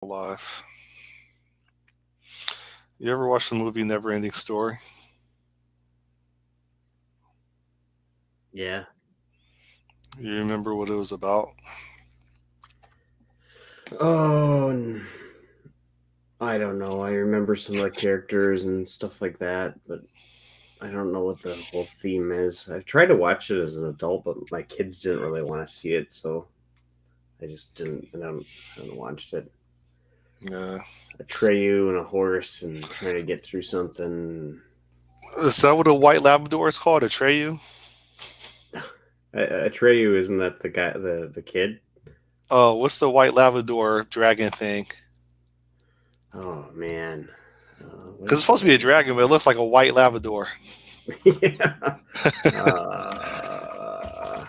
Alive. You ever watch the movie Never Ending Story? Yeah. You remember what it was about? Oh, I don't know. I remember some of the characters and stuff like that, but I don't know what the whole theme is. I've tried to watch it as an adult, but my kids didn't really want to see it, so I just didn't. I haven't watched it. Yeah. Atreyu and a horse and trying to get through something. Is that what a white Labrador is called? Atreyu? Atreyu, isn't that the guy, the kid? Oh, what's the white Labrador dragon thing? Oh man, what Because it's is supposed to be a it? dragon, but it looks like a white Labrador. Yeah. Uh,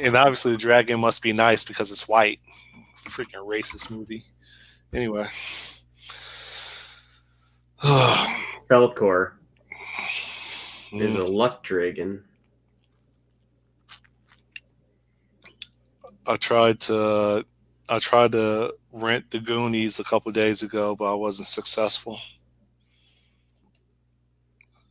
And obviously, the dragon must be nice because it's white. Freaking racist movie. Anyway. Belcor is Mm, a luck dragon. I tried to. I tried to rent the Goonies a couple days ago, but I wasn't successful.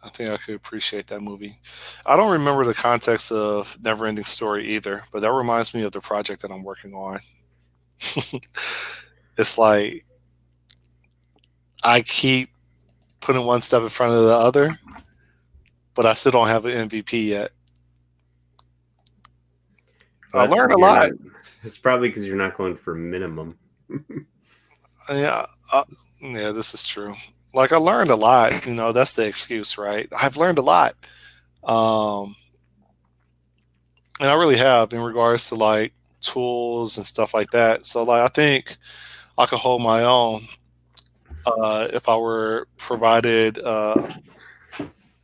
I think I could appreciate that movie. I don't remember the context of Neverending Story either, but that reminds me of the project that I'm working on. It's like I keep putting one step in front of the other, but I still don't have an MVP yet. I Well, that's learned because a you're lot. not. It's probably because you're not going for minimum. Yeah, yeah, this is true. Like I learned a lot. That's the excuse, right? I've learned a lot, um, and I really have in regards to like tools and stuff like that. So like I think I could hold my own if I were provided a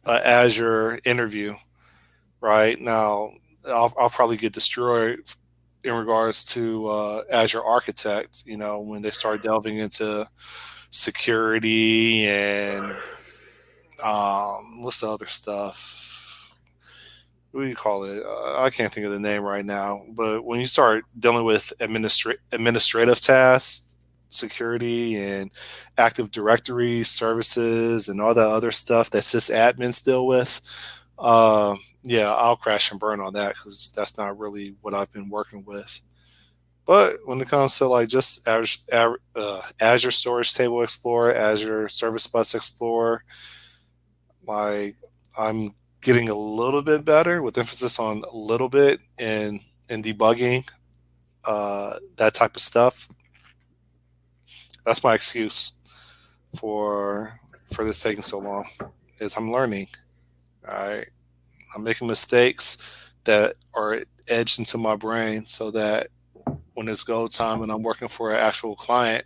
Azure interview. Right now, I'll probably get destroyed in regards to Azure Architect. When they start delving into security and what's the other stuff? What do you call it? I can't think of the name right now. But when you start dealing with administrative tasks, security and Active Directory services and all that other stuff that sysadmins deal with, yeah, I'll crash and burn on that because that's not really what I've been working with. But when it comes to like just Azure Storage Table Explorer, Azure Service Bus Explorer, like I'm getting a little bit better with emphasis on a little bit in debugging that type of stuff. That's my excuse for this taking so long. Is I'm learning. I I'm making mistakes that are edged into my brain so that when it's go time and I'm working for an actual client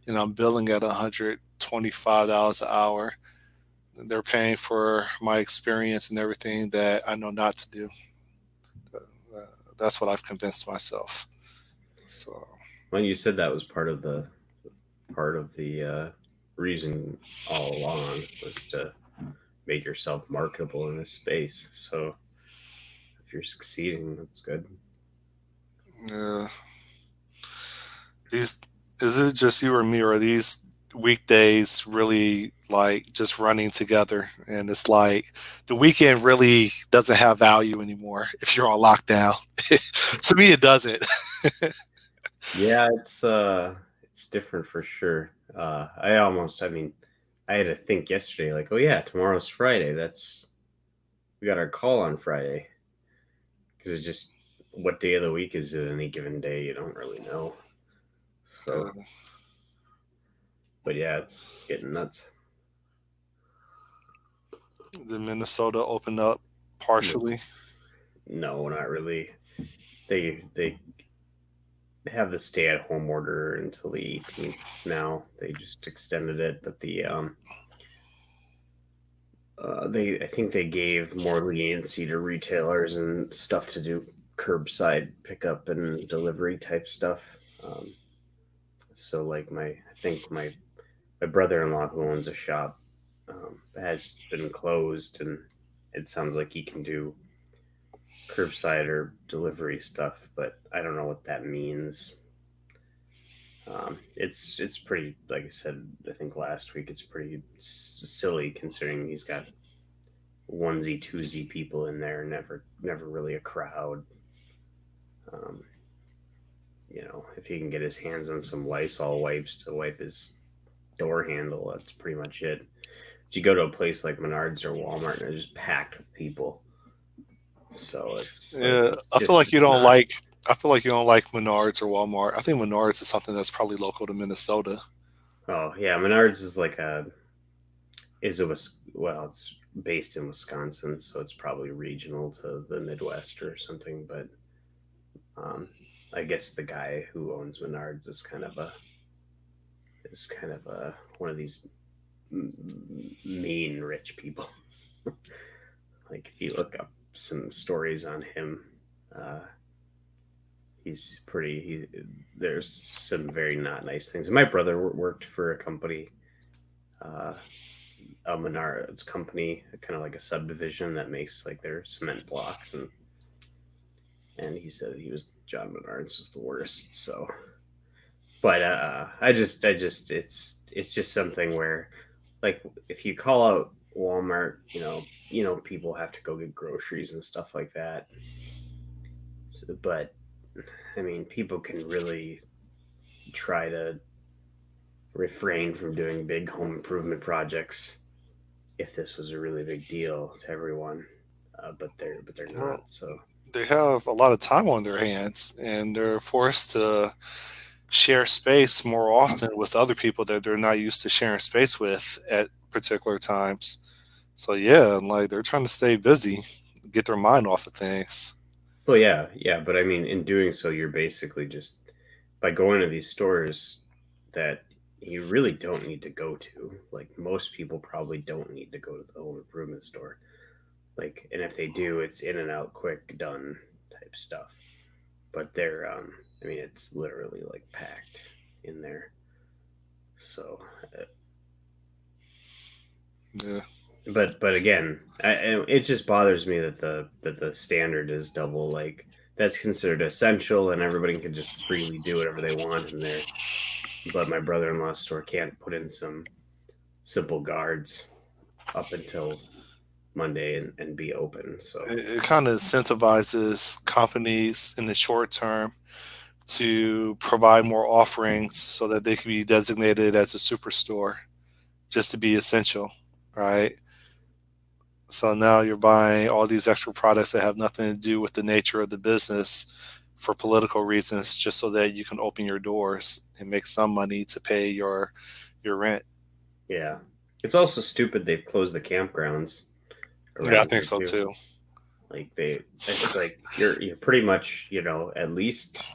and I'm billing at $125 an hour, they're paying for my experience and everything that I know not to do. That's what I've convinced myself. So Well, you said that was part of the reason all along was to make yourself marketable in this space. So if you're succeeding, that's good. yeah, these is it just you or me, or are these weekdays really like just running together? And it's like the weekend really doesn't have value anymore if you're on lockdown. To me, it doesn't. Yeah, it's different for sure. I mean, I had to think yesterday, like, oh yeah, tomorrow's Friday. That's we got our call on Friday because it's just what day of the week is it any given day? You don't really know. So, but yeah, it's getting nuts. Did Minnesota open up partially? No, not really. They have the stay at home order until the 18th now. They just extended it, but they I think they gave more leniency to retailers and stuff to do curbside pickup and delivery type stuff. So like I think my brother-in-law who owns a shop has been closed, and it sounds like he can do curbside or delivery stuff, but I don't know what that means. It's pretty, like I said, I think last week, it's pretty silly considering he's got onesie twosie people in there, never really a crowd. Um, if he can get his hands on some Lysol wipes to wipe his door handle, that's pretty much it. But you go to a place like Menards or Walmart, and it's just packed with people. So it's like Yeah, it's I feel just like you don't not. like. I feel like you don't like Menards or Walmart. I think Menards is something that's probably local to Minnesota. Oh yeah, Menards is like a is a well, it's based in Wisconsin, so it's probably regional to the Midwest or something. But um, I guess the guy who owns Menards is kind of a one of these mean rich people. Like if you look up some stories on him, uh, he's pretty. There's some very not nice things. My brother worked for a company, uh, a Menards company, kind of like a subdivision that makes like their cement blocks, and he said he was John Menards was the worst. So, but it's just something where, like, if you call out Walmart, people have to go get groceries and stuff like that. So, but I mean, people can really try to refrain from doing big home improvement projects if this was a really big deal to everyone. But they're not. Well, So they have a lot of time on their hands, and they're forced to share space more often with other people that they're not used to sharing space with at particular times. So yeah, like they're trying to stay busy, get their mind off of things. well, yeah, yeah, but I mean, in doing so, you're basically just by going to these stores that you really don't need to go to. Like most people probably don't need to go to the home improvement store. Like, and if they do, it's in and out, quick, done type stuff. But I mean, it's literally like packed in there. So, uh, Yeah. but again, it just bothers me that the standard is double. Like that's considered essential, and everybody can just freely do whatever they want in there. But my brother-in-law's store can't put in some simple guards up until Monday and be open. So It kind of incentivizes companies in the short term to provide more offerings so that they can be designated as a superstore just to be essential, right? So now you're buying all these extra products that have nothing to do with the nature of the business for political reasons, just so that you can open your doors and make some money to pay your rent. yeah, it's also stupid they've closed the campgrounds Yeah, I around think here so too. too. It's like you're pretty much at least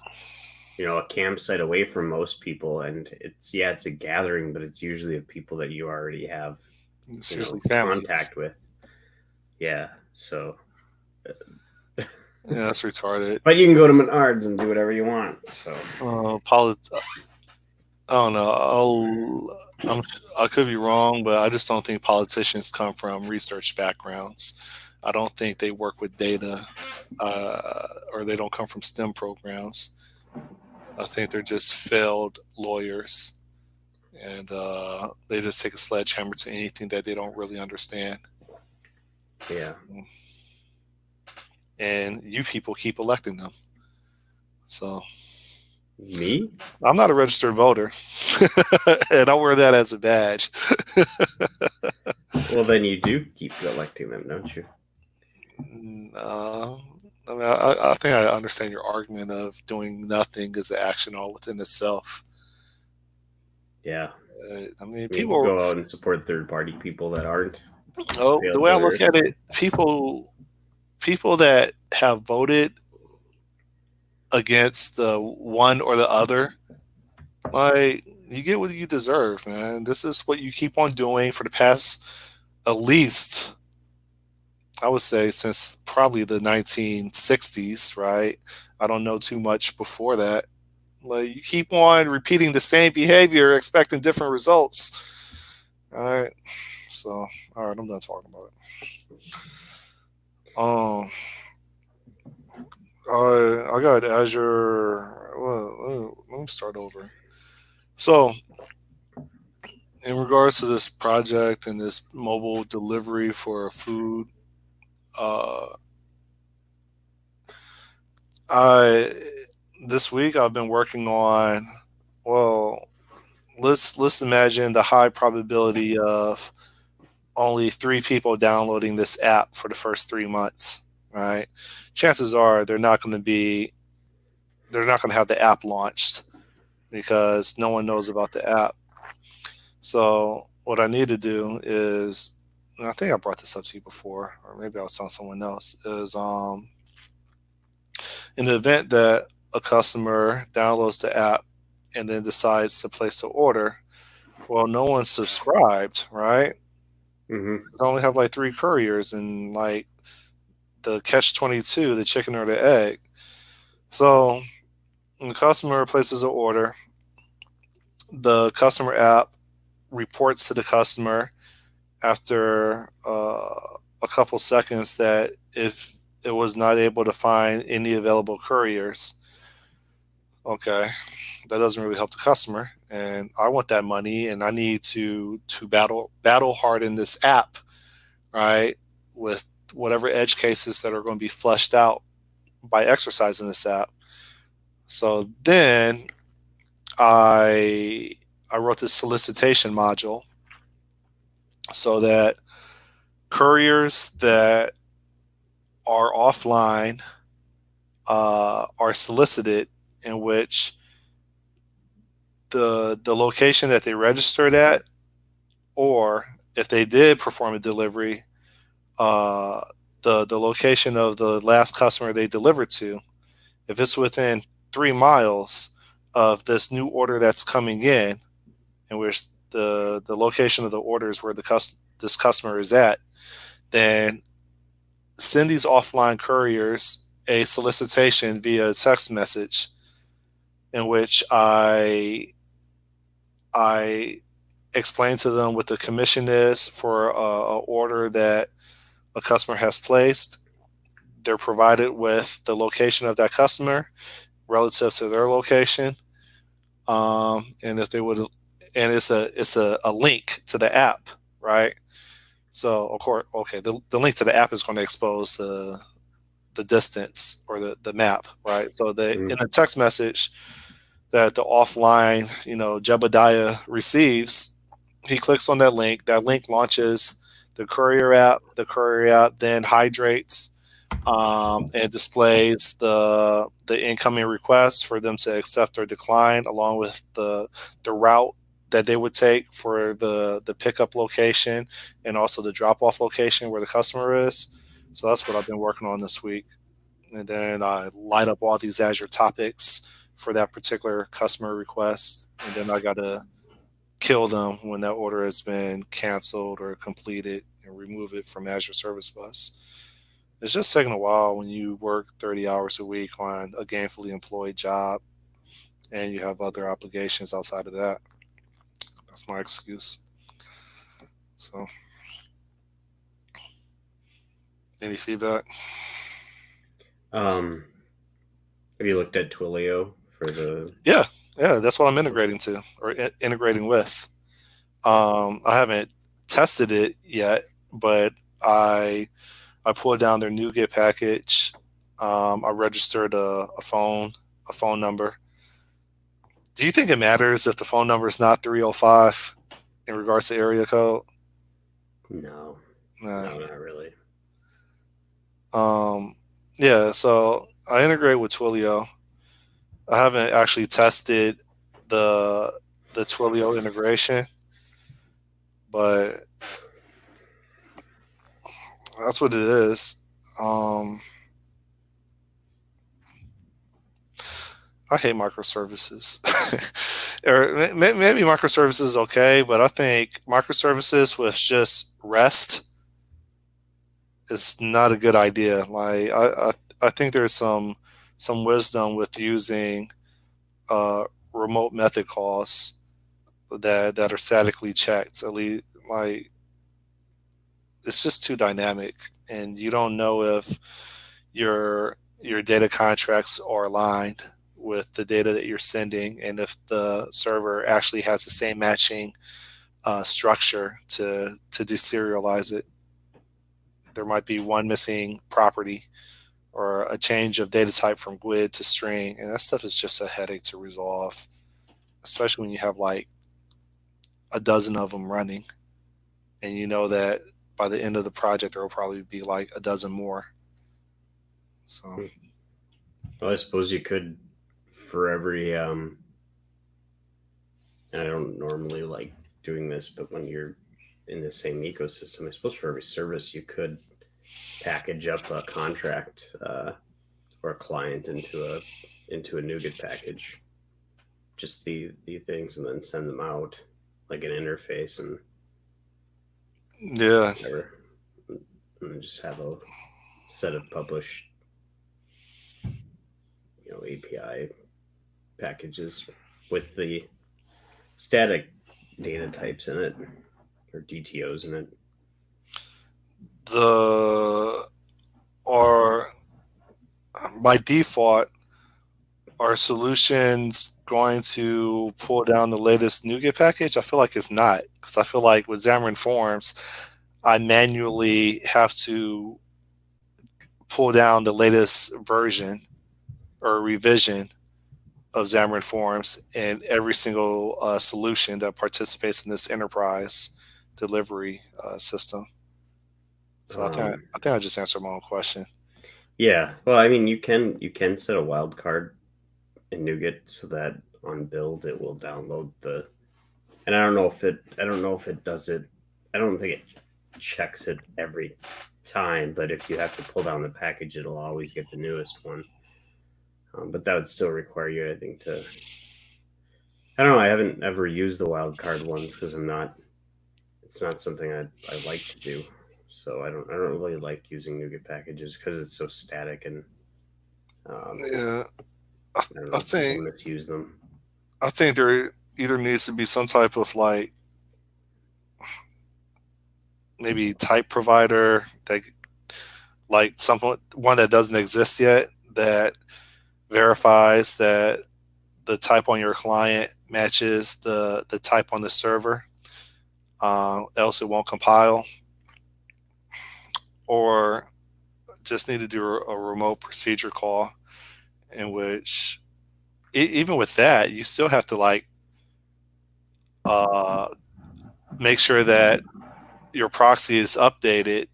a campsite away from most people, and it's a gathering, but it's usually of people that you already have It's usually families. contact with. Yeah, so Yeah, that's retarded. but you can go to Menards and do whatever you want. So Polit- I don't know. I could be wrong, but I just don't think politicians come from research backgrounds. I don't think they work with data, or they don't come from STEM programs. I think they're just failed lawyers, and they just take a sledgehammer to anything that they don't really understand. yeah, And you people keep electing them. So me. I'm not a registered voter, and I wear that as a badge. Well, then you do keep electing them, don't you? Uh, I mean, I think I understand your argument of doing nothing is an action all within itself. Yeah, I mean, I mean, you people. go out and support third-party people that aren't Oh, the failed way I look lawyers. at it, people that have voted against the one or the other, like you get what you deserve, man. This is what you keep on doing for the past, at least, I would say, since probably the 1960s, right? I don't know too much before that. Like you keep on repeating the same behavior, expecting different results. All right. So, all right, I'm done talking about it. I got Azure. Well, let me start over. So, in regards to this project and this mobile delivery for food, uh, I this week I've been working on. Well, let's imagine the high probability of only three people downloading this app for the first 3 months. Right? Chances are they're not going to have the app launched because no one knows about the app. So what I need to do is, and I think I brought this up to you before, or maybe I was telling someone else, is in the event that a customer downloads the app and then decides to place the order, well, no one's subscribed, right? Hmm. I only have like three couriers and like the catch 22, the chicken or the egg. So when the customer places an order, the customer app reports to the customer after a couple seconds that if it was not able to find any available couriers, okay, that doesn't really help the customer. And I want that money, and I need to battle hard in this app, right? With whatever edge cases that are going to be fleshed out by exercising this app. So then I I wrote this solicitation module so that couriers that are offline are solicited, in which the location that they registered at, or if they did perform a delivery, uh, the location of the last customer they delivered to, if it's within 3 miles of this new order that's coming in which the location of the order is where this customer is at, then send these offline couriers a solicitation via text message in which I explain to them what the commission is for a order that a customer has placed. They're provided with the location of that customer relative to their location, and if they would, and it's a link to the app, right? So of course, okay, the link to the app is going to expose the distance or the map, right? So they Hmm. in a text message that the offline, Jebediah receives, he clicks on that link. That link launches the courier app. The courier app then hydrates and displays the incoming requests for them to accept or decline, along with the route that they would take for the pickup location and also the drop off location where the customer is. So that's what I've been working on this week, and then I light up all these Azure topics for that particular customer request, and then I gotta kill them when that order has been canceled or completed and remove it from Azure Service Bus. It's just taking a while when you work 30 hours a week on a gainfully employed job and you have other obligations outside of that. That's my excuse. So, any feedback? Um, have you looked at Twilio for the? Yeah, yeah, that's what I'm integrating to or integrating with. I haven't tested it yet, but I I pulled down their NuGet package. I registered a phone number. Do you think it matters if the phone number is not 305 in regards to area code? No, Nah. no, not really. Um, yeah, so I integrate with Twilio. I haven't actually tested the the Twilio integration, but that's what it is. Um, I hate microservices. Or maybe microservices is okay, but I think microservices with just REST is not a good idea. Like I think there's some wisdom with using uh, remote method calls that are statically checked. At least like it's just too dynamic, and you don't know if your data contracts are aligned with the data that you're sending, and if the server actually has the same matching structure to deserialize it. There might be one missing property or a change of data type from GUID to string, and that stuff is just a headache to resolve, especially when you have like a dozen of them running, and you know that by the end of the project there will probably be like a dozen more. So Hmm. Well, I suppose you could for every and I don't normally like doing this, but when you're in the same ecosystem, I suppose for every service you could package up a contract or a client into a NuGet package, just the things, and then send them out like an interface and yeah, whatever, and then just have a set of published API packages with the static data types in it or DTOs in it. the or by default, are solutions going to pull down the latest NuGet package? I feel like it's not, because I feel like with Xamarin Forms, I manually have to pull down the latest version or revision of Xamarin Forms in every single solution that participates in this enterprise delivery system. So Um, I think I just answered my own question. yeah, well, I mean, you can set a wildcard in NuGet so that on build it will download the. And I don't know if it does it. I don't think it checks it every time, but if you have to pull down the package, it'll always get the newest one. But that would still require you, I think, to. I don't know. I haven't ever used the wildcard ones because I'm not. It's not something I like to do. So I don't really like using NuGet packages because it's so static and um, Yeah, I, I don't I know, people think misuse them. I think there either needs to be some type of like maybe type provider that like someone one that doesn't exist yet that verifies that the type on your client matches the type on the server. Else it won't compile, or just need to do a remote procedure call in which even with that you still have to like uh, make sure that your proxy is updated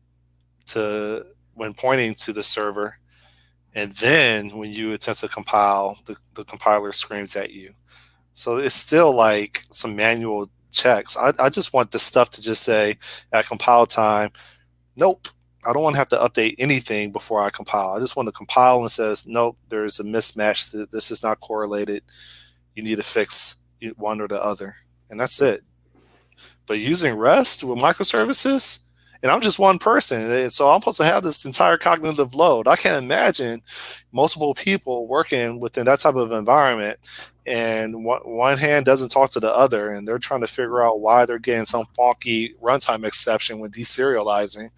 to when pointing to the server, and then when you attempt to compile, the compiler screams at you. So it's still like some manual checks. I just want the stuff to just say at compile time, nope. I don't want to have to update anything before I compile. I just want to compile and says, nope, there's a mismatch. This is not correlated. You need to fix one or the other. And that's it. But using REST with microservices, and I'm just one person, and so I'm supposed to have this entire cognitive load. I can't imagine multiple people working within that type of environment, and one hand doesn't talk to the other, and they're trying to figure out why they're getting some funky runtime exception when deserializing.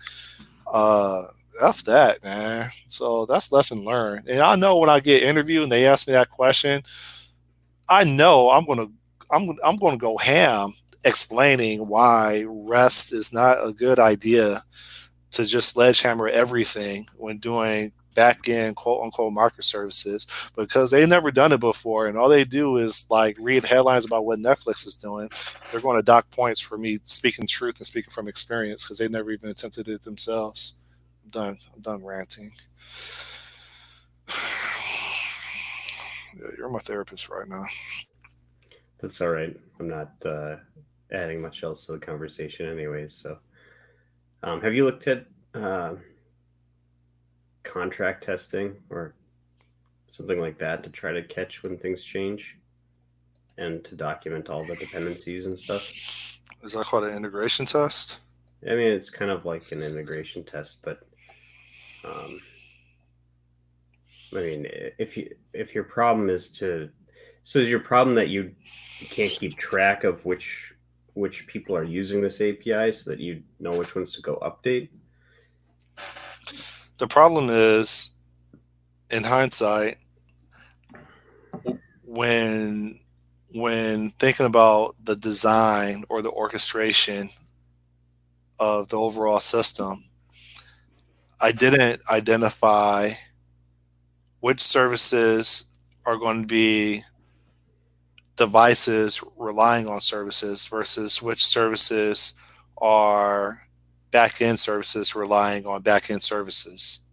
Uh, F that, man. So that's lesson learned. And I know when I get interviewed and they ask me that question, I know I'm gonna go ham explaining why rest is not a good idea to just sledgehammer everything when doing back end quote unquote microservices, because they've never done it before and all they do is like read headlines about what Netflix is doing. They're going to dock points for me speaking truth and speaking from experience because they never even attempted it themselves. I'm done ranting. Yeah, you're my therapist right now. That's all right. I'm not adding much else to the conversation, anyways. So, have you looked at uh, contract testing or something like that to try to catch when things change and to document all the dependencies and stuff? Is that called an integration test? I mean, it's kind of like an integration test, but um, I mean, if your problem is to, so is your problem that you can't keep track of which people are using this API so that you know which ones to go update? The problem is, in hindsight, when when thinking about the design or the orchestration of the overall system, I didn't identify which services are going to be devices relying on services versus which services are back end services relying on back end services.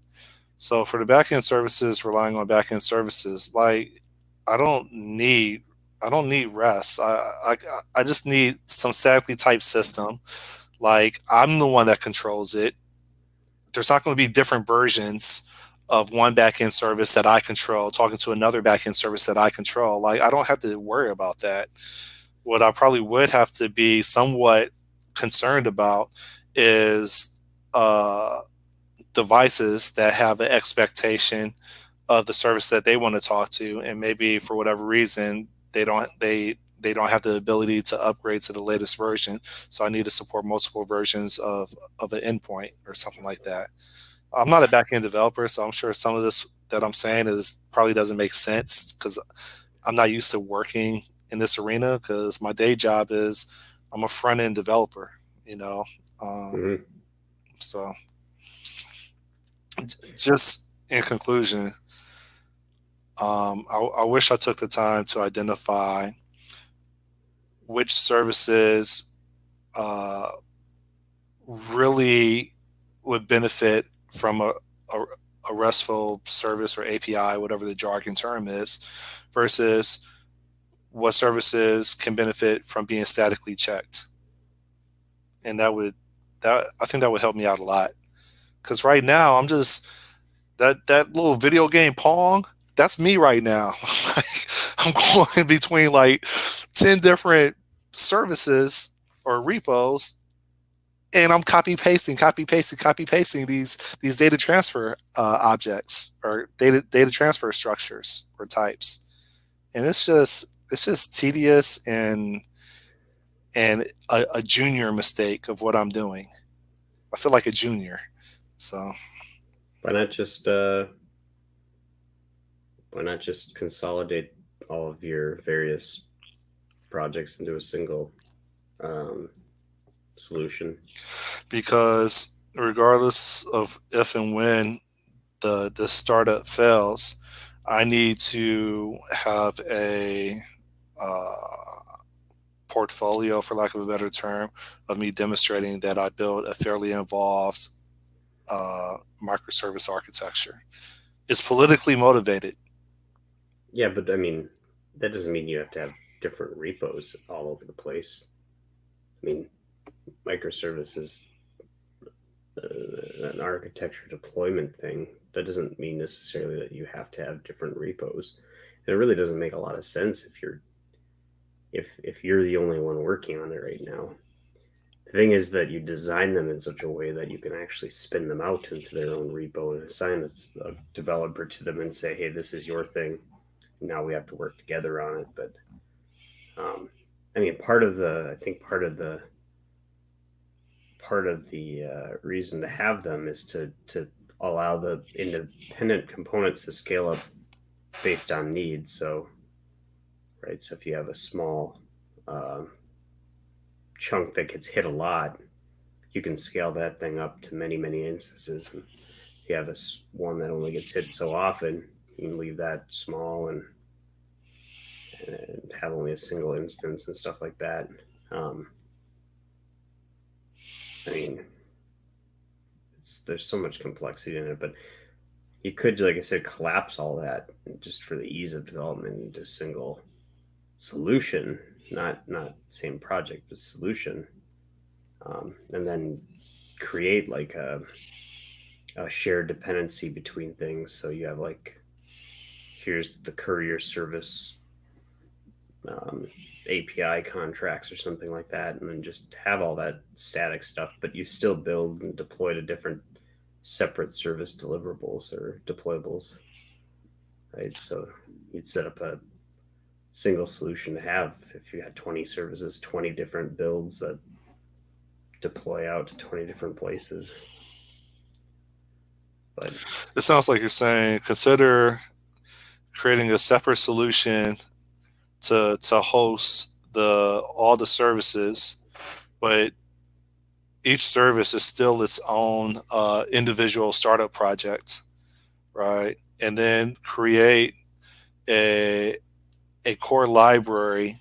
So for the back end services relying on back end services, like I don't need I don't need REST. I just need some statically typed system. Like I'm the one that controls it. There's not going to be different versions of one backend service that I control talking to another backend service that I control. Like I don't have to worry about that. What I probably would have to be somewhat concerned about is uh, devices that have an expectation of the service that they want to talk to, and maybe for whatever reason they don't have the ability to upgrade to the latest version. So I need to support multiple versions of an endpoint or something like that. I'm not a backend developer, so I'm sure some of this that I'm saying is probably doesn't make sense because I'm not used to working in this arena because my day job is I'm a front end developer, you know. Um, Mhm. so just in conclusion, I wish I took the time to identify which services uh, really would benefit from a, a RESTful service or API, whatever the jargon term is, versus what services can benefit from being statically checked. And that I think that would help me out a lot. Because right now I'm just that little video game Pong. That's me right now. Like, I'm going between like 10 different services or repos, and I'm copy pasting these data transfer objects or data transfer structures or types, and it's just tedious and a junior mistake of what I'm doing. I feel like a junior. So Why not just why not just consolidate all of your various projects into a single um, solution? because regardless of if and when the startup fails, I need to have a portfolio, for lack of a better term, of me demonstrating that I built a fairly involved microservice architecture. It's politically motivated. Yeah, but I mean, that doesn't mean you have to have different repos all over the place. I mean, microservices, an architecture deployment thing, that doesn't mean necessarily that you have to have different repos. And it really doesn't make a lot of sense if you're the only one working on it right now. The thing is that you design them in such a way that you can actually spin them out into their own repo and assign a developer to them and say, "Hey, this is your thing. Now we have to work together on it." But um, I mean, I think part of the reason to have them is to allow the independent components to scale up based on needs. So, right, so if you have a small uh, chunk that gets hit a lot, you can scale that thing up to many instances. And if you have this one that only gets hit so often, you can leave that small and have only a single instance and stuff like that. Um, I mean, there's so much complexity in it, but you could, like I said, collapse all that just for the ease of development into a single solution, not same project, but solution, and then create like a shared dependency between things. So you have like here's the courier service um, API contracts or something like that, and then just have all that static stuff, but you still build and deploy to different separate service deliverables or deployables, right? So you'd set up a single solution to have if you had 20 services, 20 different builds that deploy out to 20 different places. But It sounds like you're saying consider creating a separate solution to host the all the services, but each service is still its own individual startup project, right? And then create a a core library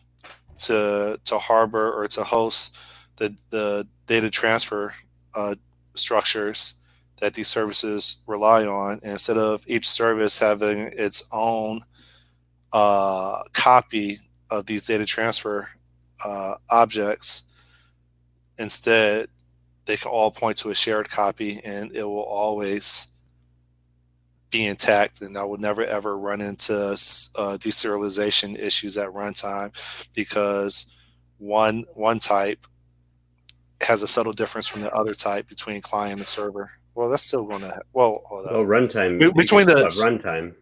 to harbor or to host the data transfer uh, structures that these services rely on. And instead of each service having its own copy of these data transfer objects, instead they can all point to a shared copy and it will always be intact, and I would never ever run into deserialization issues at runtime because one type has a subtle difference from the other type between client and server. Well, that's still going to well, hold up. Well, runtime, you can Between still the, have runtime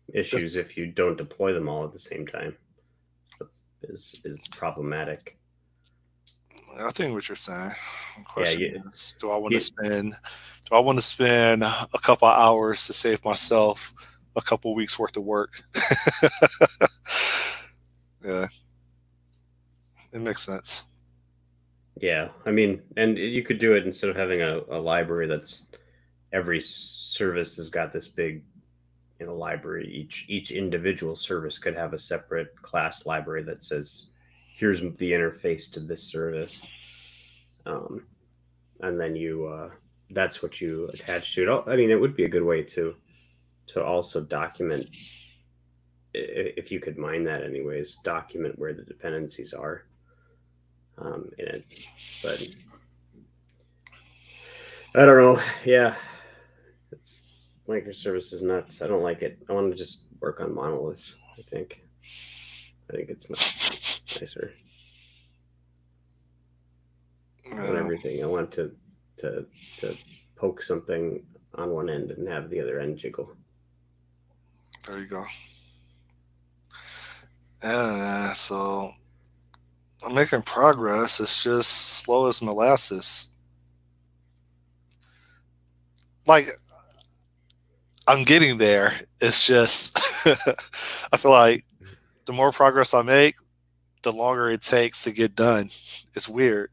the issues if you don't deploy them all at the same time. Is problematic. I think what you're saying. The Yeah, question you, is, do I want to you, spend do I want to spend a couple of hours to save myself a couple weeks worth of work? Yeah, it makes sense. yeah. I mean, and you could do it instead of having a library that's every service has got this big library. Each individual service could have a separate class library that says, "Here's the interface to this service," um, and then that's what you attach to it. I mean, it would be a good way to also document, if you could mine that anyways, document where the dependencies are in it. But I don't know. Yeah, it's microservices nuts. I don't like it. I want to just work on monoliths. I think it's much nicer. I want Yeah, everything. I want to to poke something on one end and have the other end jiggle. there you go. Yeah, so I'm making progress. It's just slow as molasses. Like I'm getting there. It's just I feel like the more progress I make, the longer it takes to get done. It's weird.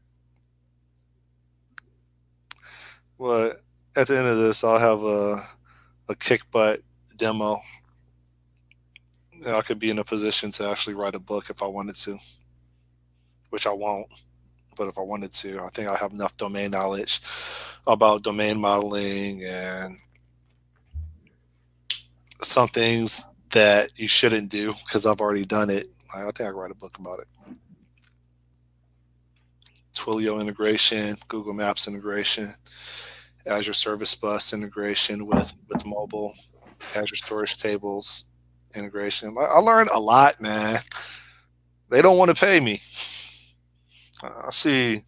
But at the end of this, I'll have a kick butt demo. I could be in a position to actually write a book if I wanted to, which I won't. But if I wanted to, I think I have enough domain knowledge about domain modeling and some things that you shouldn't do because I've already done it. I think I could write a book about it. Twilio integration, Google Maps integration, Azure Service Bus integration with mobile, Azure Storage Tables integration. I learned a lot, man. They don't want to pay me. I see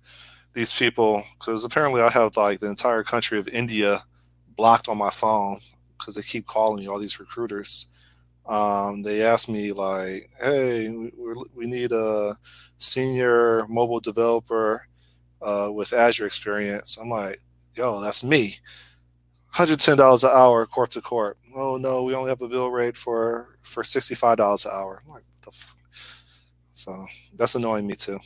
these people because apparently I have like the entire country of India blocked on my phone because they keep calling me, all these recruiters. They asked me like, "Hey, we need a senior mobile developer with Azure experience." I'm like, "Yo, that's me. $110 an hour, corp to corp." Oh no, we only have a bill rate for $65 an hour. I'm like, what the so that's annoying me too.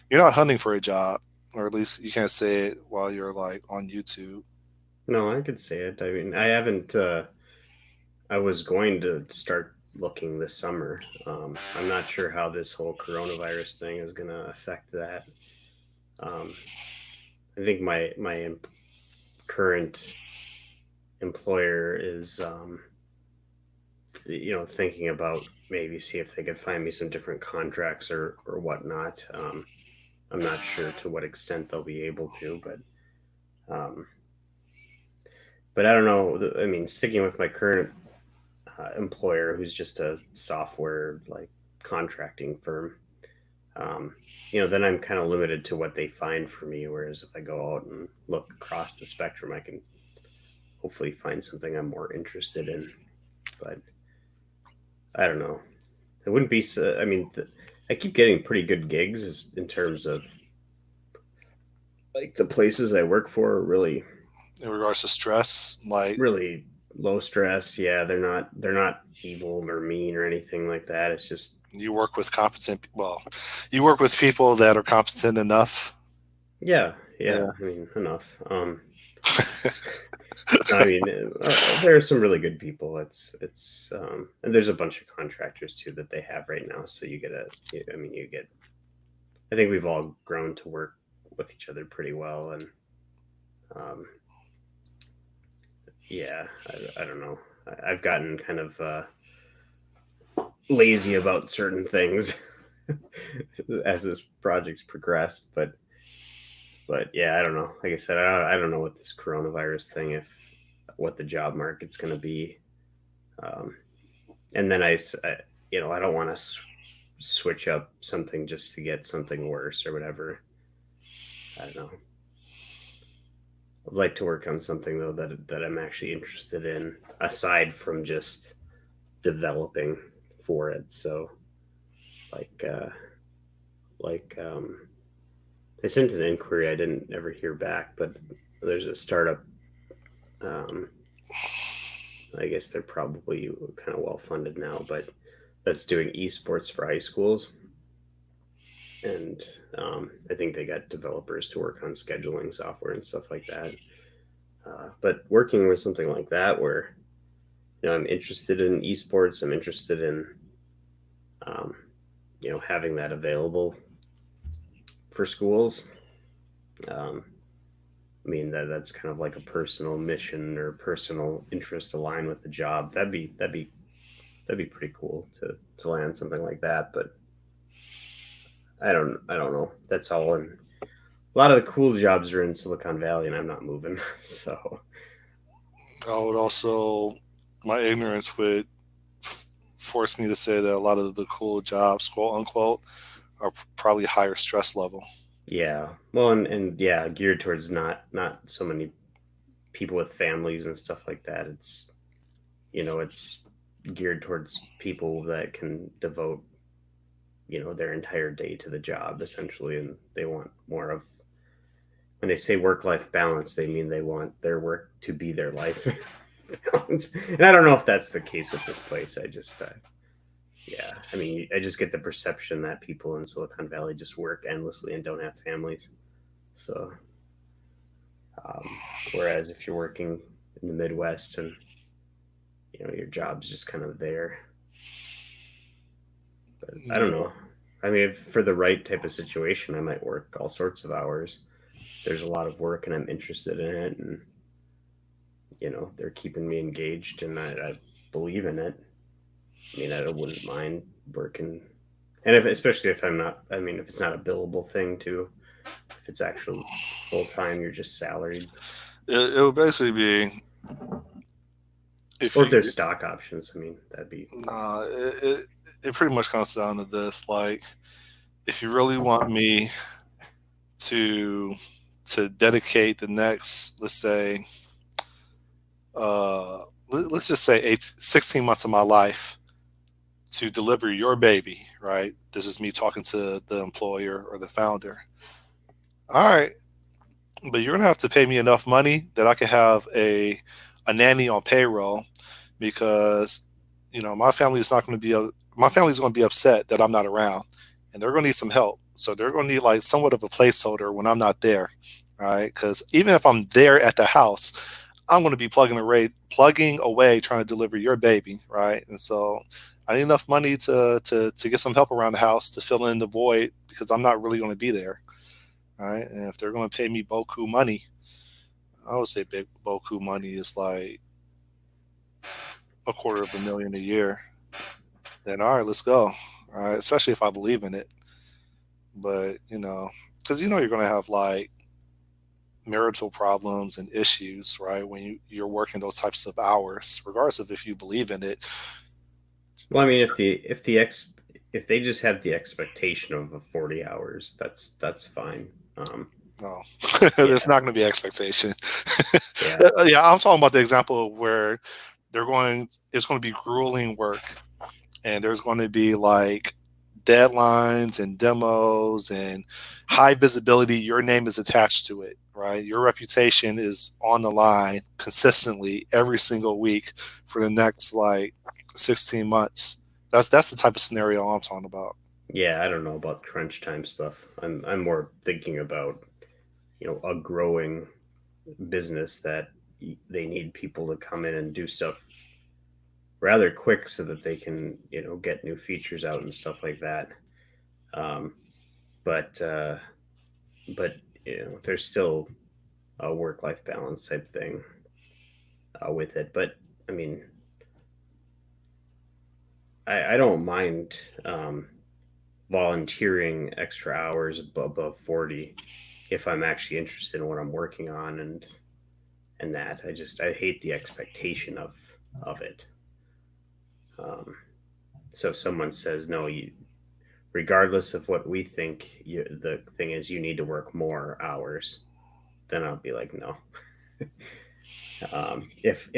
You're not hunting for a job, or at least you can't say it while you're like on YouTube. No, I could say it. I mean, I haven't. I was going to start looking this summer. I'm not sure how this whole coronavirus thing is going to affect that. Um, I think my current employer is thinking about maybe see if they could find me some different contracts or whatnot. I'm not sure to what extent they'll be able to, um, but I don't know. I mean, sticking with my current employer, who's just a software like contracting firm, um, then I'm kind of limited to what they find for me. Whereas if I go out and look across the spectrum, I can hopefully find something I'm more interested in. But I don't know. It wouldn't be. I mean, I keep getting pretty good gigs in terms of like the places I work for are really, In regards to stress, like really. low stress. Yeah, they're not evil or mean or anything like that. It's just You work with competent, well, you work with people that are competent enough. yeah, yeah. Yeah. I mean, enough. No, I mean, there are some really good people. And there's a bunch of contractors too that they have right now. So I mean, you get. I think we've all grown to work with each other pretty well, and um, yeah, I don't know. I've gotten kind of lazy about certain things as this project's progressed, but yeah, I don't know. Like I said, I don't know what this coronavirus thing, if what the job market's going to be. Um, and then I don't want to switch up something just to get something worse or whatever. I don't know. I'd like to work on something though that I'm actually interested in, aside from just developing for it. So like like I sent an inquiry. I didn't ever hear back, but there's a startup. Um, I guess they're probably kind of well funded now, but that's doing esports for high schools, and I think they got developers to work on scheduling software and stuff like that. But working with something like that, where I'm interested in esports, I'm interested in um, having that available for schools. Um, I mean that's kind of like a personal mission or personal interest aligned with the job. That'd be pretty cool to land something like that. But I don't know. That's all. And a lot of the cool jobs are in Silicon Valley, and I'm not moving. So I would also, my ignorance would force me to say that a lot of the cool jobs, quote unquote, are probably higher stress level. yeah, well, and yeah, geared towards not so many people with families and stuff like that. It's geared towards people that can devote their entire day to the job essentially, and they want more of, when they say work life balance, they mean they want their work to be their life balance. And I don't know if that's the case with this place. Yeah, I mean, I just get the perception that people in Silicon Valley just work endlessly and don't have families. So, whereas if you're working in the Midwest and your job's just kind of there, but I don't Yeah. know. I mean, if for the right type of situation, I might work all sorts of hours. There's a lot of work, and I'm interested in it, and they're keeping me engaged, and I believe in it. I mean, I wouldn't mind working, and especially if I'm not. I mean, if it's not a billable thing too, if it's actually full time, you're just salaried. It would basically be if Or if you, there's stock options, I mean, that'd be it pretty much comes down to this. Like, if you really want me to dedicate the next, let's say, let's just say 16 months of my life to deliver your baby, right? This is me talking to the employer or the founder. All right, but you're gonna have to pay me enough money that I can have a nanny on payroll because my family is not going to be my family's going to be upset that I'm not around, and they're going to need some help. So they're going to need like somewhat of a placeholder when I'm not there, right? Because even if I'm there at the house, I'm going to be plugging away trying to deliver your baby, right? And so I need enough money to get some help around the house to fill in the void because I'm not really going to be there, right? And if they're going to pay me boku money, I would say big boku money is like $250,000 a year. Then all right, let's go. All right, especially if I believe in it. But because you're going to have like marital problems and issues, right? When you're working those types of hours, regardless of if you believe in it. well. I mean, if they just have the expectation of a 40 hours, that's fine. No, there's Yeah, not going to be expectation. yeah, Yeah, I'm talking about the example where it's going to be grueling work, and there's going to be like deadlines and demos and high visibility, your name is attached to it, right? Your reputation is on the line consistently every single week for the next like 16 months. That's the type of scenario I'm talking about. Yeah, I don't know about crunch time stuff. I'm more thinking about, a growing business that they need people to come in and do stuff rather quick so that they can, get new features out and stuff like that. Um, but but there's still a work life balance type thing with it. But I mean, I don't mind volunteering extra hours above 40 if I'm actually interested in what I'm working on, and that I hate the expectation of it. Um, so if someone says no, regardless of what we think, the thing is you need to work more hours, then I'll be like no. If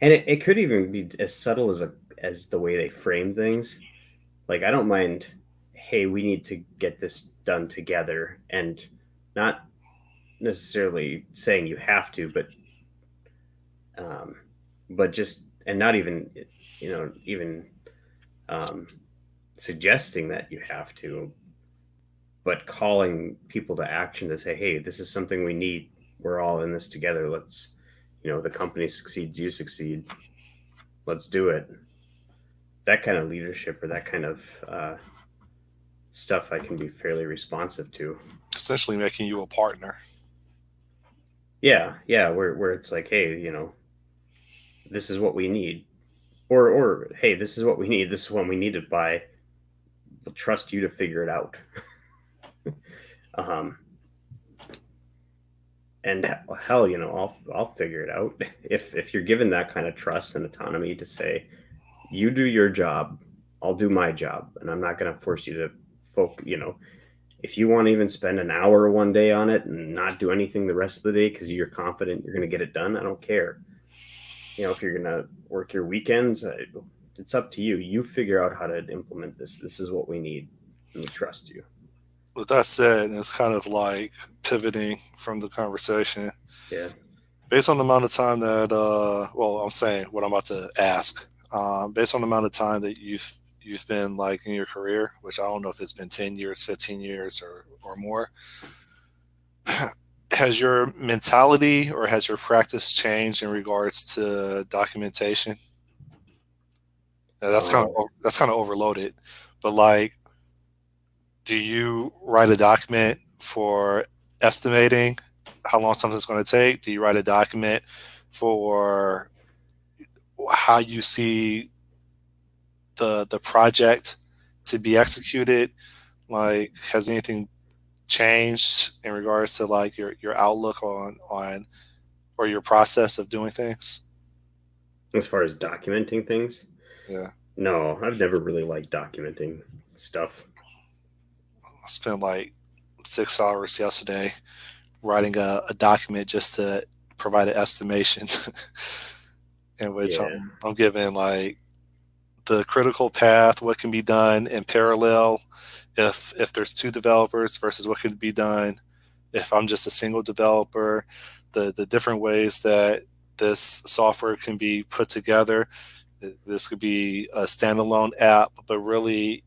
and it could even be as subtle as the way they frame things. Like I don't mind, hey, we need to get this done together, and not necessarily saying you have to, um, but just and not even even um, suggesting that you have to, but calling people to action to say, hey, this is something we need. We're all in this together. Let's, the company succeeds, you succeed. Let's do it. That kind of leadership or that kind of stuff I can be fairly responsive to. Essentially making you a partner. Yeah, yeah, where it's like, hey, this is what we need, or hey, this is what we need. This is when we need it by. We'll trust you to figure it out. Um, and hell, I'll figure it out if you're given that kind of trust and autonomy to say, you do your job, I'll do my job, and I'm not going to force you to focus. If you want to even spend an hour one day on it and not do anything the rest of the day because you're confident you're going to get it done, I don't care. If you're going to work your weekends, it's up to you. You figure out how to implement this. This is what we need, and we trust you. With that said, it's kind of like pivoting from the conversation Yeah. based on the amount of time that well, I'm saying what I'm about to ask. Based on the amount of time that you've been like in your career, which I don't know if it's been 10 years, 15 years, or more, has your mentality or has your practice changed in regards to documentation? Now, Oh, that's kind of overloaded, but like, do you write a document for estimating how long something's going to take? Do you write a document for how you see the project to be executed? Like, has anything changed in regards to like your outlook on or your process of doing things? as far as documenting things, Yeah, no, I've never really liked documenting stuff. I spent like 6 hours yesterday writing a document just to provide an estimation in which Yeah. I'm giving like the critical path, what can be done in parallel if there's two developers versus what could be done if I'm just a single developer, the different ways that this software can be put together. This could be a standalone app, but really,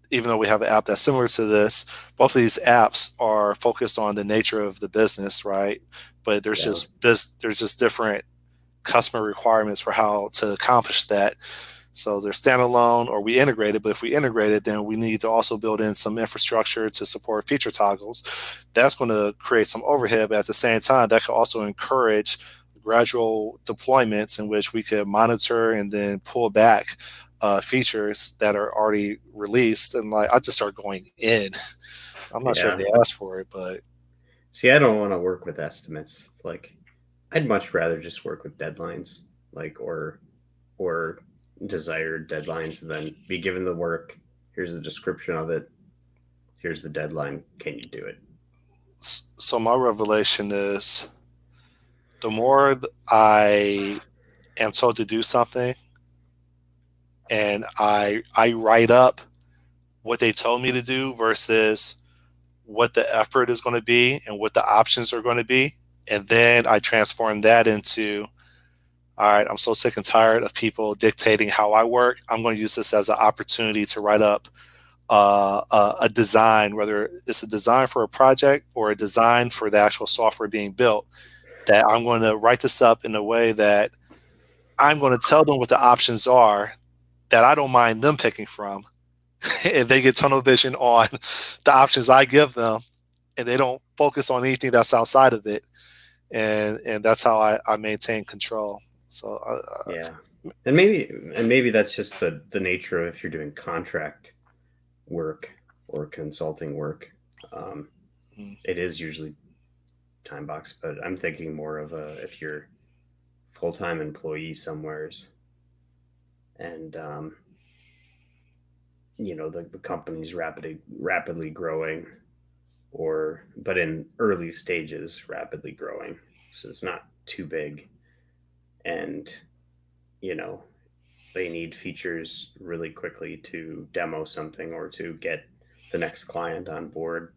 even though we have an app that's similar to this, both of these apps are focused on the nature of the business, right? But Yeah. there's just different customer requirements for how to accomplish that. So they're standalone or we integrate it, but if we integrate it, then we need to also build in some infrastructure to support feature toggles. That's going to create some overhead, but at the same time, that could also encourage gradual deployments in which we could monitor and then pull back features that are already released. And like, I just start going in. I'm not sure if Yeah. they asked for it, but See, I don't want to work with estimates. Like, I'd much rather just work with deadlines, like or desired deadlines, and then be given the work. Here's the description of it. Here's the deadline. Can you do it? so my revelation is the more I am told to do something and I write up what they told me to do versus what the effort is going to be and what the options are going to be. And then I transform that into, all right, I'm so sick and tired of people dictating how I work. I'm going to use this as an opportunity to write up a design, whether it's a design for a project or a design for the actual software being built, that I'm going to write this up in a way that I'm going to tell them what the options are that I don't mind them picking from. And they get tunnel vision on the options I give them, and they don't focus on anything that's outside of it. And that's how I maintain control. So Yeah. And maybe that's just the nature of if you're doing contract work or consulting work. Um, mm, it is usually time box, but I'm thinking more of a if you're full time employee somewheres and the company's rapidly growing or but in early stages rapidly growing. So it's not too big and you know they need features really quickly to demo something or to get the next client on board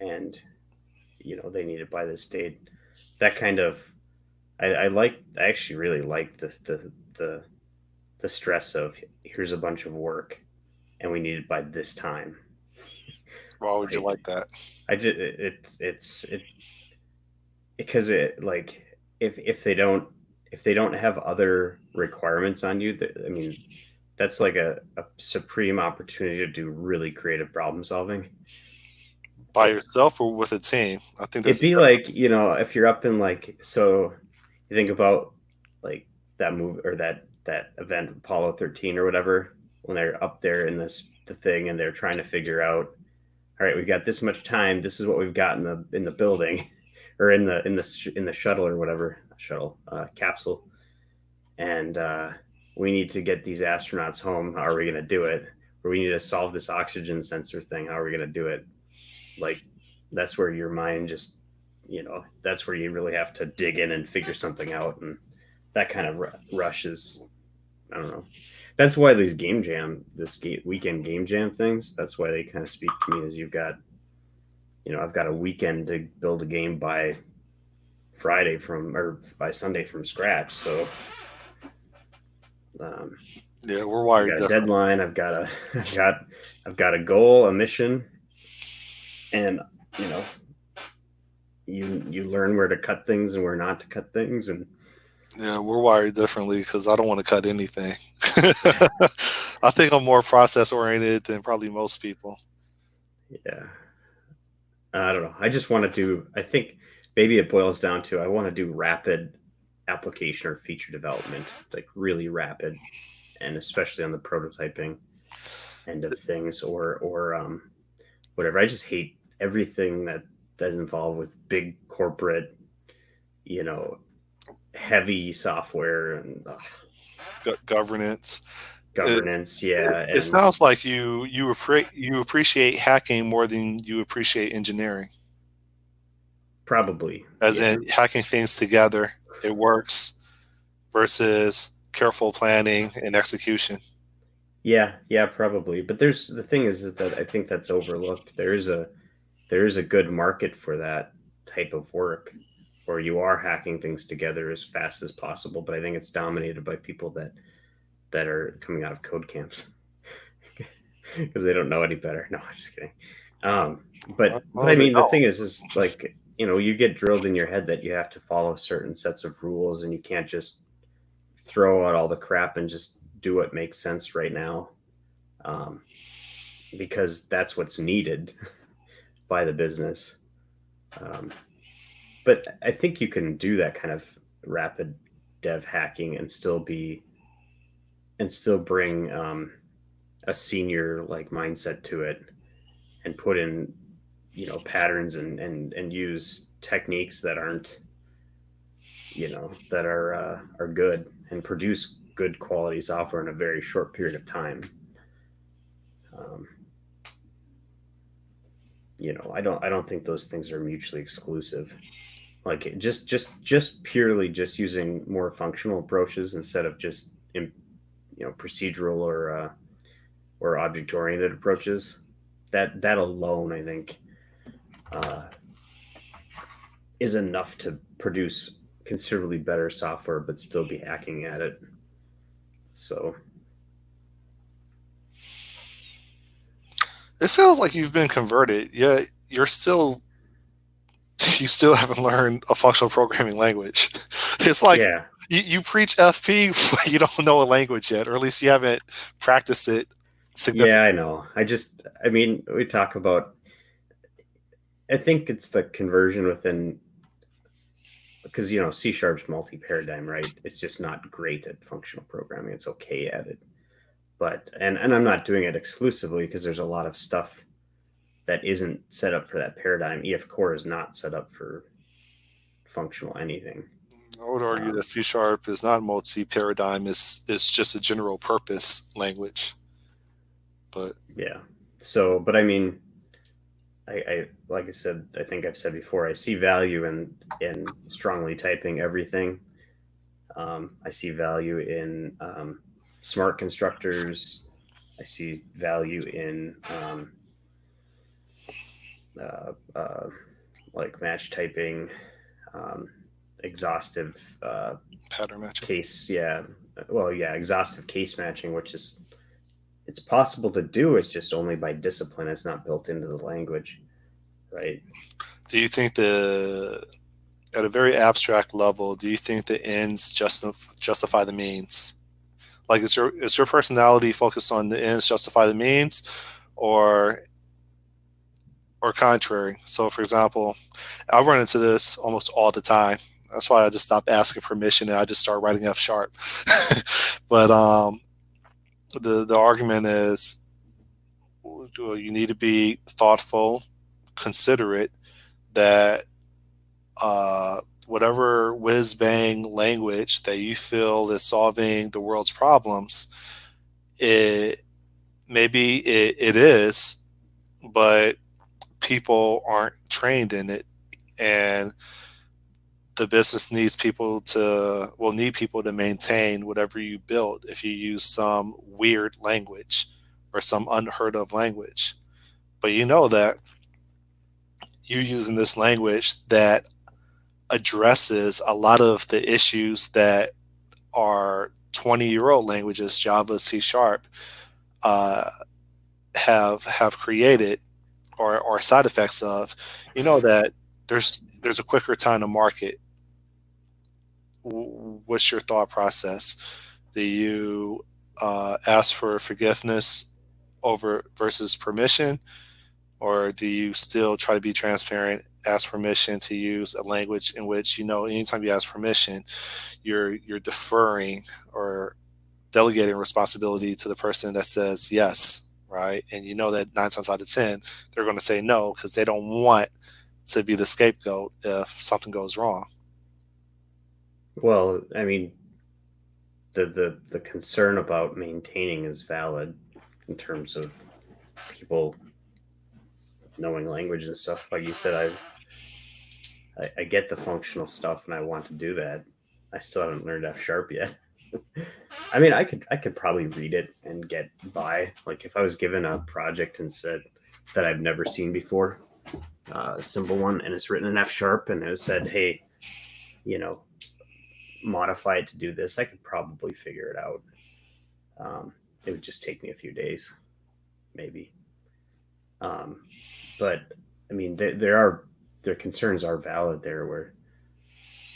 and they need it by this date. That kind of I actually really like the the stress of here's a bunch of work and we need it by this time. why would you Like like that? I just it because it like if they don't have other requirements on you, I mean that's like a supreme opportunity to do really creative problem solving. By Like yourself or with a team? I think it'd there's a be like difference. if you're up in like so you think about like that move or that event Apollo 13 or whatever when they're up there in the thing and they're trying to figure out all right, we've got this much time. This is what we've got in the building, or in the shuttle or whatever shuttle capsule, and we need to get these astronauts home. How are we going to do it? Or we need to solve this oxygen sensor thing. How are we going to do it? Like that's where your mind just that's where you really have to dig in and figure something out, and that kind of rush is I don't know. That's why these weekend game jam things. That's why they kind of speak to me. As you've got I've got a weekend to build a game by Friday from or by Sunday from scratch. So um, Yeah, we're I've wired got a differently. deadline. I've got a goal, a mission, and you know you learn where to cut things and where not to cut things, and Yeah, we're wired differently because I don't want to cut anything. yeah, I think I'm more process oriented than probably most people. yeah. I don't know. I just want to do. I think maybe it boils down to I want to do rapid application or feature development, like really rapid, and especially on the prototyping end of things, or whatever. I just hate everything that's involved with big corporate, you know, heavy software and Governance. It, governance. it, Yeah, it and sounds like you appreciate hacking more than you appreciate engineering, probably as yeah, in hacking things together. It works versus careful planning and execution. yeah, probably. But there's the thing is that I think that's overlooked. There is a good market for that type of work where you are hacking things together as fast as possible. But I think it's dominated by people that are coming out of code camps because they don't know any better. No, I'm just kidding. But Oh, I they mean, the don't. thing is like you get drilled in your head that you have to follow certain sets of rules, and you can't just throw out all the crap and just do what makes sense right now, um, because that's what's needed by the business. Um, but I think you can do that kind of rapid dev hacking and still bring a senior like mindset to it and put in patterns and use techniques that aren't that are good and produce good quality software in a very short period of time. um, I don't think those things are mutually exclusive, like just purely just using more functional approaches instead of just procedural or object oriented approaches. That alone, I think, uh, is enough to produce considerably better software, but still be hacking at it. So It feels like you've been converted, yet you still haven't learned a functional programming language. It's like yeah, you preach FP, but you don't know a language yet, or at least you haven't practiced it yeah, significantly. I know. I mean, we talk about. I think it's the conversion within because C sharp's multi paradigm, right? It's just not great at functional programming. It's okay at it, but and I'm not doing it exclusively because there's a lot of stuff that isn't set up for that paradigm. EF core is not set up for functional anything. I would argue that Um, C sharp is not multi paradigm; is just a general purpose language. But yeah. So, but I mean, I like I said, I think I've said before, I see value in strongly typing everything. I see value in smart constructors. I see value in uh, uh, like match typing, um, exhaustive pattern matching. case. Yeah, well, yeah, exhaustive case matching, which is it's possible to do. It's just only by discipline. It's not built into the language, right? Do you think at a very abstract level, do you think the ends justify the means? Like, is your personality focused on the ends justify the means, or contrary? So, for example, I run into this almost all the time. That's why I just stopped asking permission and I just start writing F sharp. But the argument is, well, you need to be thoughtful, considerate that whatever whiz bang language that you feel is solving the world's problems, it it is, but people aren't trained in it, and the business needs people to will need people to maintain whatever you build if you use some weird language or some unheard of language. But you know that you using this language that addresses a lot of the issues that our 20-year-old languages, Java, C sharp, uh, have created, or side effects of, you know that there's a quicker time to market. What's your thought process? Do you ask for forgiveness over versus permission, or do you still try to be transparent, ask permission to use a language in which you know anytime you ask permission, you're deferring or delegating responsibility to the person that says yes, right? And you know that 9 times out of 10, they're going to say no because they don't want to be the scapegoat if something goes wrong. Well, I mean, the concern about maintaining is valid in terms of people knowing language and stuff. Like you said, I get the functional stuff and I want to do that. I still haven't learned F sharp yet. I mean, I could probably read it and get by. Like if I was given a project and said that I've never seen before, a simple one, and it's written in F sharp, and it said, "Hey, you know, modify it to do this," I could probably figure it out. It would just take me a few days, maybe. Um, but I mean, there are their concerns are valid there. Where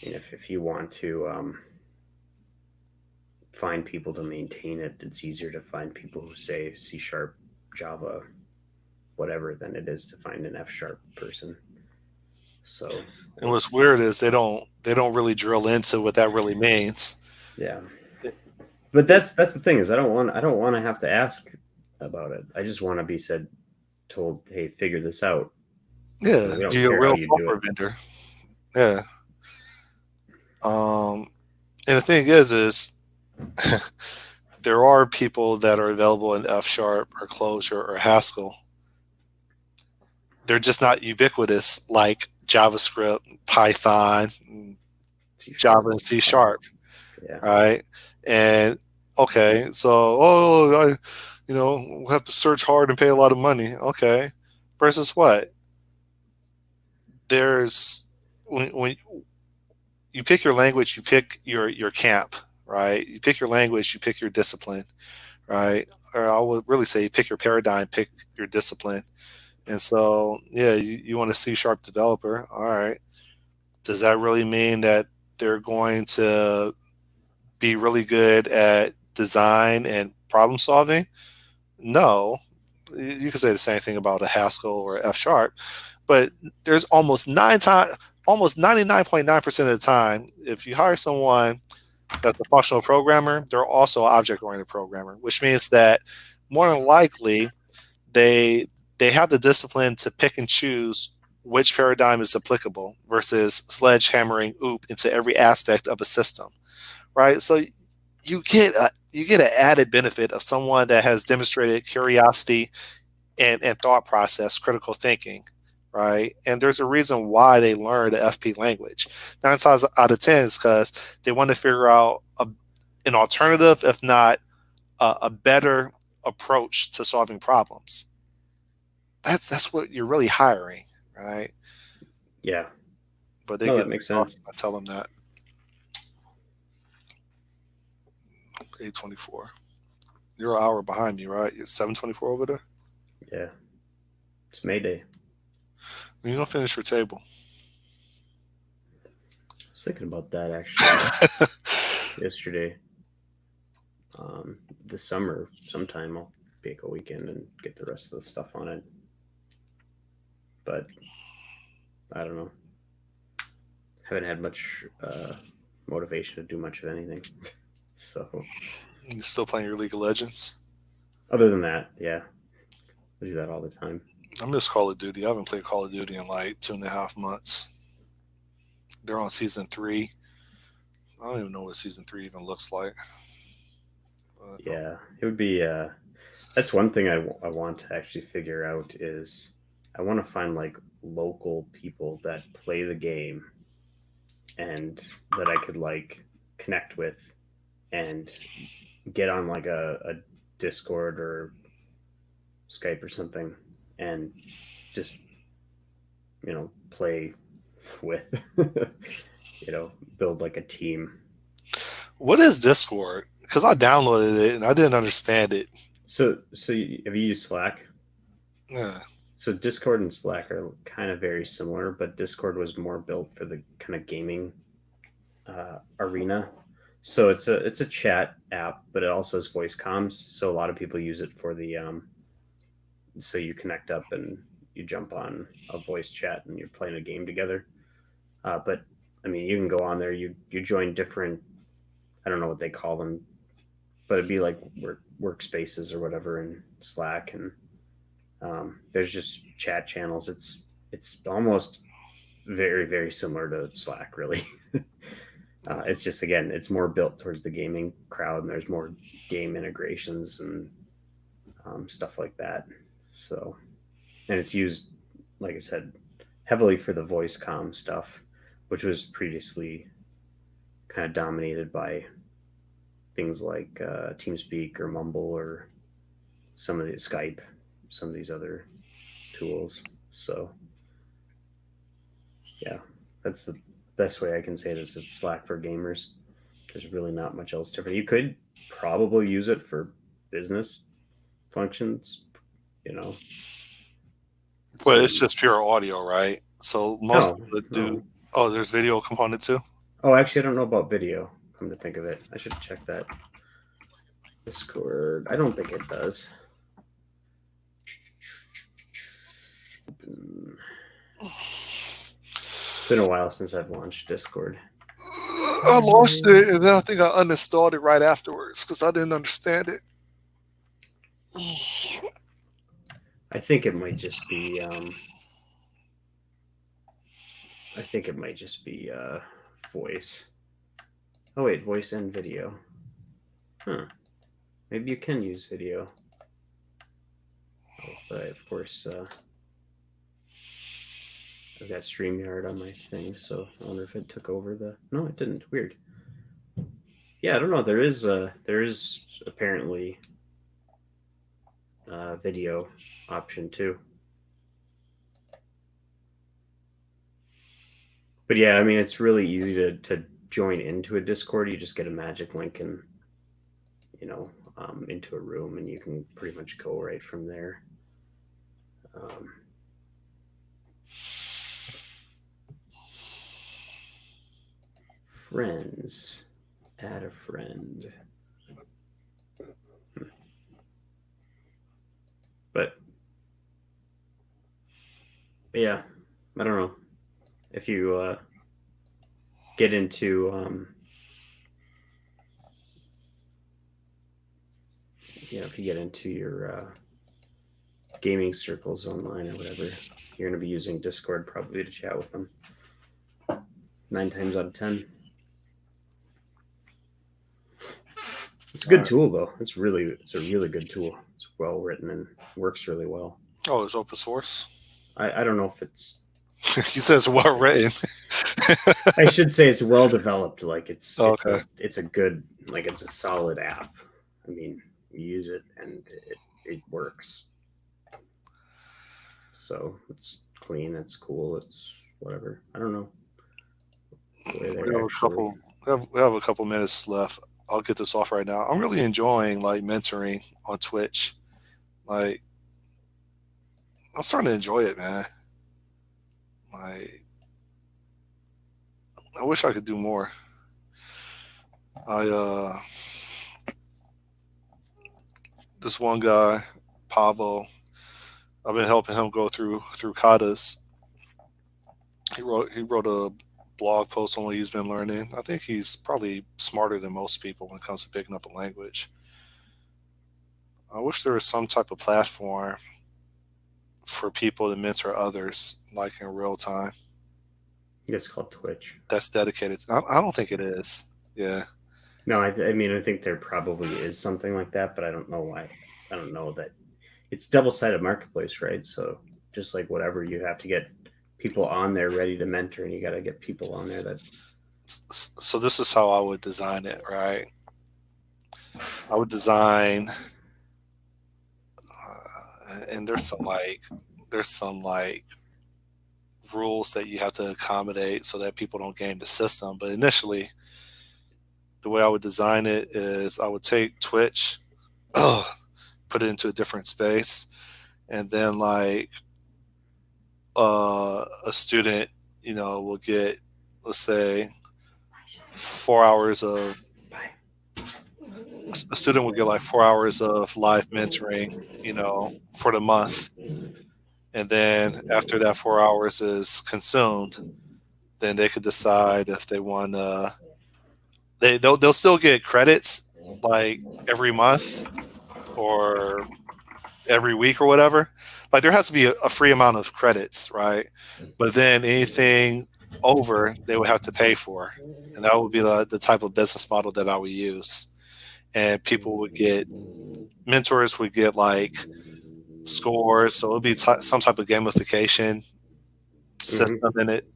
if you want to find people to maintain it, it's easier to find people who say C sharp, Java, whatever, than it is to find an F sharp person. So And what's weird is they don't really drill into what that really means. yeah, It, but it, that's the thing is I don't want to have to ask about it. I just want to be told, hey, figure this out. yeah, We don't you're a care how real you do it. software vendor. Yeah. And the thing is there are people that are available in F sharp or Clojure or Haskell. They're just not ubiquitous like JavaScript, Python, C Java, sharp. and C sharp, Yeah. right? And okay, so We'll have to search hard and pay a lot of money. Okay. Versus what? There's when you pick your language, you pick your camp, right? You pick your language, you pick your discipline, right? Or I would really say pick your paradigm, pick your discipline. And so, yeah, you want a C sharp developer. All right. Does that really mean that they're going to be really good at design and problem solving? No. You could say the same thing about a Haskell or F sharp, but there's almost 99.9% of the time, if you hire someone that's a functional programmer, they're also an object-oriented programmer, which means that more than likely they they have the discipline to pick and choose which paradigm is applicable versus sledgehammering OOP into every aspect of a system, right? So you get an added benefit of someone that has demonstrated curiosity and thought process, critical thinking, right? And there's a reason why they learn the FP language. 9 times out of 10 is because they want to figure out an alternative, if not a better approach to solving problems. That's what you're really hiring, right? Yeah. But they No, get that makes off. sense. I tell them that 8:24. You're an hour behind me, right? You're 7:24 over there. Yeah. It's Mayday. When you gonna finish your table? I was thinking about that actually yesterday. This summer, sometime I'll take a weekend and get the rest of the stuff on it. But I don't know. Haven't had much motivation to do much of anything. So You still playing your League of Legends? other than that, yeah, I do that all the time. I miss Call of Duty. I haven't played Call of Duty in like 2.5 months. They're on season 3. I don't even know what season 3 even looks like. But Yeah, it would be. That's one thing I want to actually figure out is I want to find like local people that play the game and that I could like connect with and get on like a Discord or Skype or something and just play with build like a team. what is Discord? Because I downloaded it and I didn't understand it. Have you used Slack? Yeah. So Discord and Slack are kind of very similar, but Discord was more built for the kind of gaming arena. So it's a chat app, but it also has voice comms. So a lot of people use it for the so you connect up and you jump on a voice chat and you're playing a game together. But I mean, you can go on there. You join different. I don't know what they call them, but it'd be like workspaces or whatever in Slack, and there's just chat channels. It's almost very similar to Slack, really. It's just again, it's more built towards the gaming crowd, and there's more game integrations and stuff like that. So, and it's used, like I said, heavily for the voice comm stuff, which was previously kind of dominated by things like TeamSpeak or Mumble or some of the Skype, some of these other tools. So yeah, that's the best way I can say this. It's Slack for gamers. There's really not much else different. You could probably use it for business functions, you know. But it's Um, just pure audio, right? So most no, people that do. no. Oh, there's video component too. Oh, actually, I don't know about video. Come to think of it, I should check that. Discord. I don't think it does. Open. It's been a while since I've launched Discord. I launched it and then I think I uninstalled it right afterwards because I didn't understand it. I think it might just be. I think it might just be voice. Oh wait, voice and video. Huh. Maybe you can use video. Oh, but of course, I've got StreamYard on my thing, so I wonder if it took over the. No, it didn't. Weird. Yeah, I don't know. There is apparently video option too. But yeah, I mean, it's really easy to join into a Discord. You just get a magic link and you know into a room, and you can pretty much go right from there. Um, Friends, add a friend. But yeah, I don't know if you get into if you get into your gaming circles online or whatever, you're going to be using Discord probably to chat with them. 9 times out of 10. It's a All good right. tool though. It's a really good tool. It's well written and works really well. Oh, it's open source. I don't know if it's You said it's well written. I should say it's well developed. Like Okay. it's a good like it's a solid app. I mean, you use it and it works. So it's clean. It's cool. It's whatever. I don't know where We they're have a actually. couple. We have a couple minutes left. I'll get this off right now. I'm really enjoying like mentoring on Twitch. Like I'm starting to enjoy it, man. Like I wish I could do more. I this one guy, Pavo. I've been helping him go through katas. He wrote a blog post on what he's been learning. I think he's probably smarter than most people when it comes to picking up a language. I wish there was some type of platform for people to mentor others, like in real time. I guess it's called Twitch. That's dedicated. I don't think it is. Yeah. No, I mean I think there probably is something like that, but I don't know why. I don't know that it's double sided marketplace, right? So just like whatever, you have to get people on there ready to mentor, and you got to get people on there that. So this is how I would design it, right? I would design, and there's some like rules that you have to accommodate so that people don't game the system. But initially, the way I would design it is I would take Twitch, put it into a different space, and then like a student, will get, let's say, 4 hours of a student would get like 4 hours of live mentoring, for the month, and then after that 4 hours is consumed, then they could decide if they want to. They'll still get credits like every month or every week or whatever. Like there has to be a free amount of credits, right? But then anything over, they would have to pay for, and that would be the type of business model that I would use. And people would get mentors would get like scores, so it'll be some type of gamification Mm-hmm. system in it.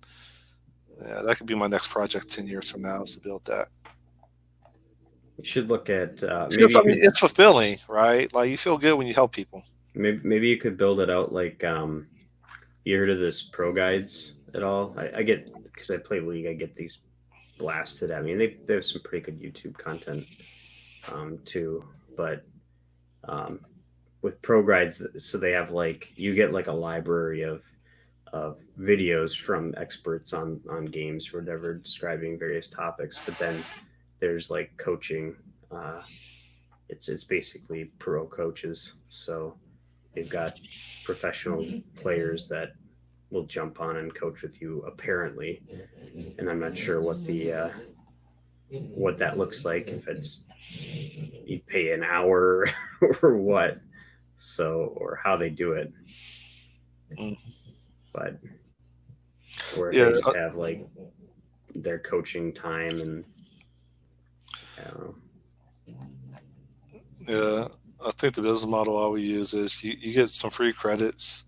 Yeah, that could be my next project 10 years from now is to build that. You should look at maybe Because I you mean, could it's fulfilling, right? Like you feel good when you help people. maybe you could build it out like you heard of this pro guides at all? I get because I play League, I get these blasted at me, and they have some pretty good YouTube content too. But um, with pro guides, so they have like you get like a library of videos from experts on games or whatever describing various topics. But then there's like coaching. Uh, it's basically pro coaches. So they've got professional players that will jump on and coach with you apparently, and I'm not sure what that looks like, if it's you pay an hour or what, so or how they do it, Mm. but or if Yeah, they just have like their coaching time and I don't know. yeah. I think the business model I would use is you get some free credits.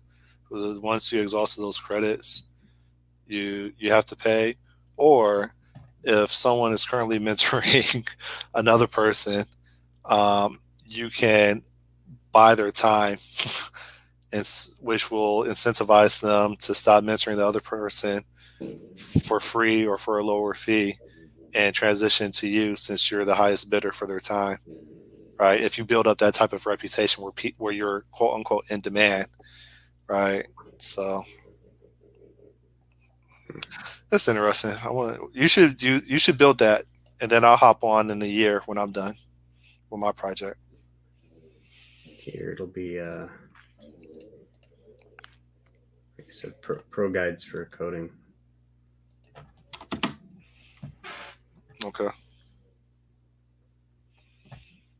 Once you exhaust those credits, you have to pay. Or if someone is currently mentoring another person, you can buy their time, which will incentivize them to stop mentoring the other person for free or for a lower fee and transition to you since you're the highest bidder for their time, right? If you build up that type of reputation where you're quote unquote in demand, right? So that's interesting. You should build that, and then I'll hop on in a year when I'm done with my project. Here it'll be like I said, pro guides for coding. Okay.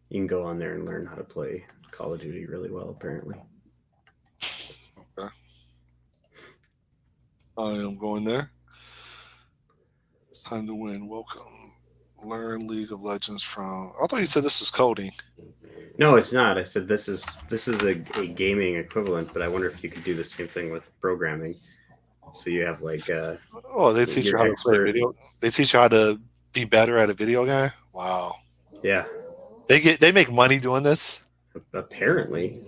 You can go on there and learn how to play Call of Duty really well, apparently. Okay. I am going there. Time to win. Welcome. Learn League of Legends from. I thought you said this was coding. No, it's not. I said this is a gaming equivalent, but I wonder if you could do the same thing with programming. So you have like Oh, they teach you your how to play expert. video. They teach you how to be better at a video game. Wow. Yeah, They make money doing this. apparently.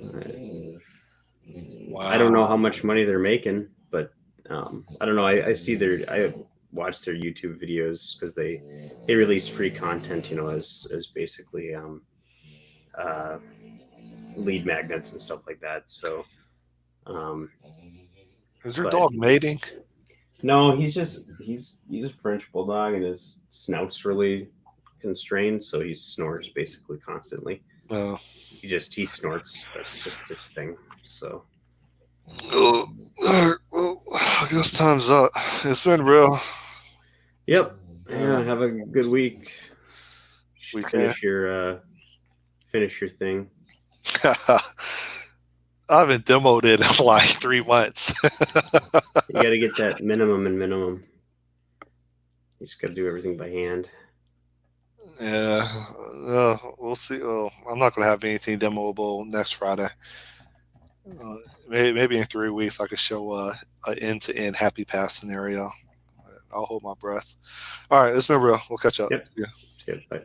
I don't know Wow. how much money they're making, but I don't know. I see I watch their YouTube videos because they release free content, as basically uh, lead magnets and stuff like that. So, um, Is your but dog mating? no, he's a French bulldog and his snout's really constrained, so he snores basically constantly. No. He snorts. That's just his thing. So Oh, all right. Well, I guess time's up. It's been real. yep. Uh, Yeah, have a good week. You should we can. finish your thing. I haven't demoed it in like 3 months. You got to get that minimum and minimum. You just got to do everything by hand. Yeah, we'll see. Oh, I'm not going to have anything demoable next Friday. Uh, maybe in 3 weeks I could show a end-to-end happy path scenario. I'll hold my breath. All right, it's been real. We'll catch up. Yep. See ya. See ya. Bye.